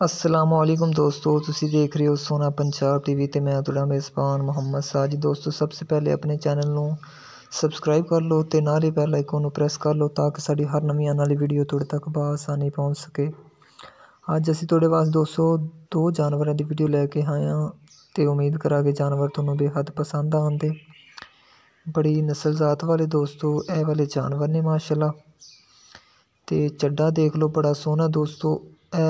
असलामुअलैकुम दोस्तों, तुसी देख रहे हो सोना पंजाब टीवी ते मैं तुहाडा मेज़बान मोहम्मद साजिद। दोस्तों, सबसे पहले अपने चैनल नूं सबसक्राइब कर लो ते नाल ही बैल आइकन नूं प्रेस कर लो ताकि साडी हर नवीं आने वाली वीडियो तुहाडे तक बआसानी पहुँच सके। अज असीं तुहाडे वास्ते दोस्तों दो जानवरां दी वीडियो लैके आए हां ते उम्मीद करांगे जानवर तुहानूं बेहद पसंद आउंदे। बड़ी नस्ल जात वाले दोस्तों ए वाले जानवर ने माशाअल्लाह। ते चड्डा देख लो, बड़ा सोहना दोस्तों। ए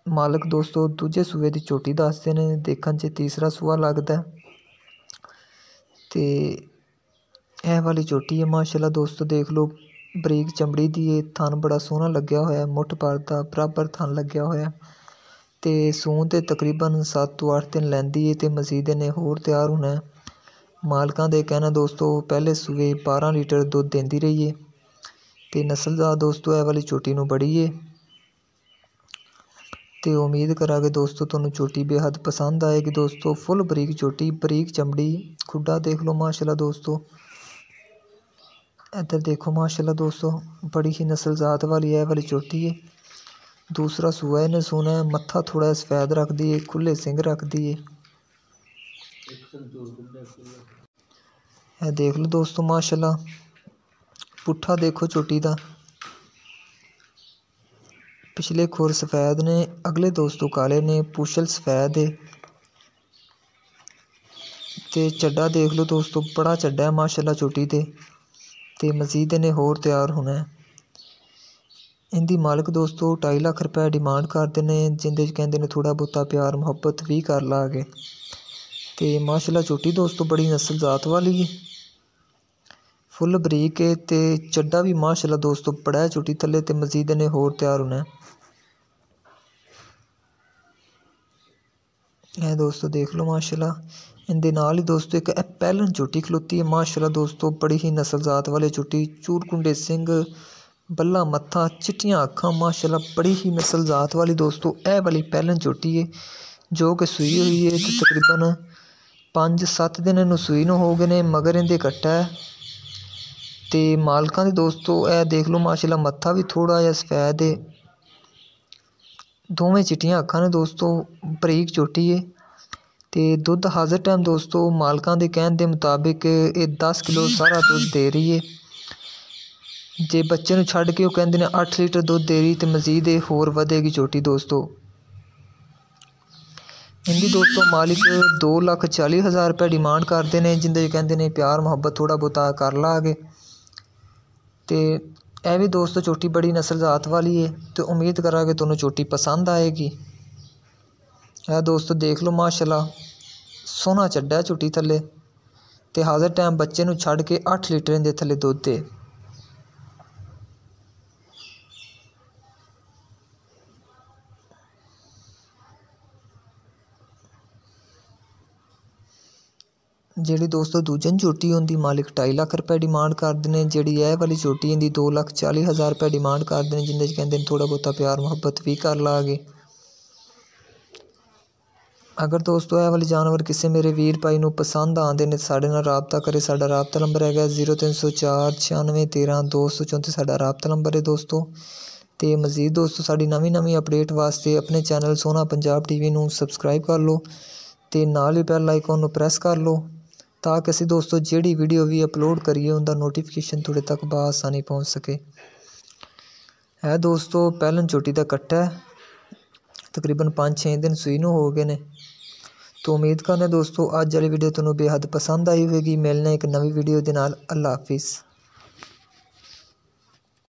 मालक दोस्तों दूजे सूए की झोटी दसदे ने, देखण च तीसरा सूआ लगदा है। ते ए वाली झोटी है माशाअल्लाह दोस्तों, देख लो बरीक चमड़ी दी है, थन बड़ा सोहना लग्या होया, मुठ भर दा बराबर थन लग्या होया। ते सून ते तकरीबन 7 तो 8 दिन लैंदी है ते मजीद इन्हें होर तैयार होना है। मालकां दे कहना दोस्तों पहले सूए 12 लीटर दुध देंदी रही है। ते नस्लदार दोस्तों ए वाली झोटी नूं बड़ी है। तो उम्मीद करांगे दोस्तों तुहानूं झोटी बेहद पसंद आएगी दोस्तों। फुल बरीक झोटी, बरीक चमड़ी, खुड्डा देख लो माशाल्लाह दोस्तों। इधर देखो माशाल्लाह दोस्तों, बड़ी ही नस्ल जात वाली है वाली झोटी है। दूसरा सूआ इन्हें सोना है, मत्था थोड़ा सफेद रखती है, खुले सिंग रखती है। देख लो दोस्तों माशाल्लाह, पुट्ठा देखो झोटी दा, पिछले खुर सफ़ेद ने, अगले दोस्तों काले ने, पुछल सफ़ेद है। ते चड्डा देख लो दोस्तों, बड़ा चड्डा है माशाल्लाह झोटी ते मजीद इन्हें होर तैयार होना है। इनकी मालक दोस्तों 2.5 लाख रुपये डिमांड करते हैं, जिंदे कहते हैं थोड़ा बहुता प्यार मुहब्बत भी कर लागे। ते माशाल्लाह झोटी दोस्तों बड़ी नस्ल जात वाली है, फुल बरीक है। ते चड्डा भी माशाल्लाह दोस्तों बड़ा है झोटी थले, ते मजीद इन्हें होर तैयार होना है। यह दोस्तों देख लो माशाल्लाह, इनके नाल ही दोस्तों एक पहलन झोटी खलोती है माशाल्लाह दोस्तों, बड़ी ही नस्ल जात वाली झोटी, चूरकुंडे सिंग, बल्ला मत्था, चिट्टियां अखां माशाल्लाह, बड़ी ही नस्ल जात वाली दोस्तों ए वाली पहलन झोटी है जो कि सूई हुई है। तो तकरीबन 5-7 दिन इन्हूं सूई नूं हो गए ने, मगर इनके कट्टा है। तो मालकां दे दोस्तों ए देख लो माशाल्लाह, मत्था भी थोड़ा जिहा सफेद है, दोवें चिट्टियां अखां ने दोस्तों, बरीक झोटी है। तो दुध हाज़र टाइम दोस्तों मालकां दे कहण दे मुताबिक ये 10 किलो सारा दुध दे रही है। जे बच्चे नूं छड्ड के वो कहंदे ने 8 लीटर दुध दे रही, तो मजीद ये होर वधेगी झोटी दोस्तों। इनकी दोस्तों मालिक 2,40,000 रुपये डिमांड करते हैं, जिंदे कहंदे ने प्यार मुहब्बत थोड़ा बहुता कर लागे। तो यह भी दोस्तों झोटी बड़ी नस्ल जात वाली है, तो उम्मीद करा कि तुहानूं झोटी पसंद आएगी। यह दोस्तों देख लो माशाल्लाह, सोहना चड्डा है झोटी थले, तो हाज़र टाइम बच्चे नूं छड्ड के 8 लीटर इहदे थले दुध है। ਜਿਹੜੀ दोस्तों दूजन झोटी उनकी मालिक 2.5 लाख रुपये डिमांड करते हैं। जी यह वाली झोटी इनकी 2,40,000 रुपये डिमांड करते हैं, जिंदे कहते हैं थोड़ा बहुता प्यार मुहब्बत भी कर लागे। अगर दोस्तों यह वाले जानवर किसी मेरे वीर भाई नूं पसंद आते हैं, साढ़े नाल राबता करे। साडा राबता नंबर है 0304 96 13 234, साडा राबता नंबर है दोस्तों। तो मजीद दोस्तों साड़ी नवीं अपडेट वास्ते अपने चैनल सोना पंजाब टीवी नूं सबसक्राइब कर लो, तो नाल ही बैल आइकन नूं प्रेस कर लो ताकि असीं दोस्तों जिहड़ी वीडियो भी अपलोड करिए उनका नोटिफिकेशन तुहाडे तक बआसानी पहुँच सके। है दोस्तों पहलन झोटी का कट्टा है, तकरीबन 5-6 दिन सूई नूं हो गए ने। तो उम्मीद करने दोस्तों अज वाली वीडियो तुहानूं बेहद पसंद आई होगी। मिलने एक नवी वीडियो दे नाल। अल्लाह हाफिज़।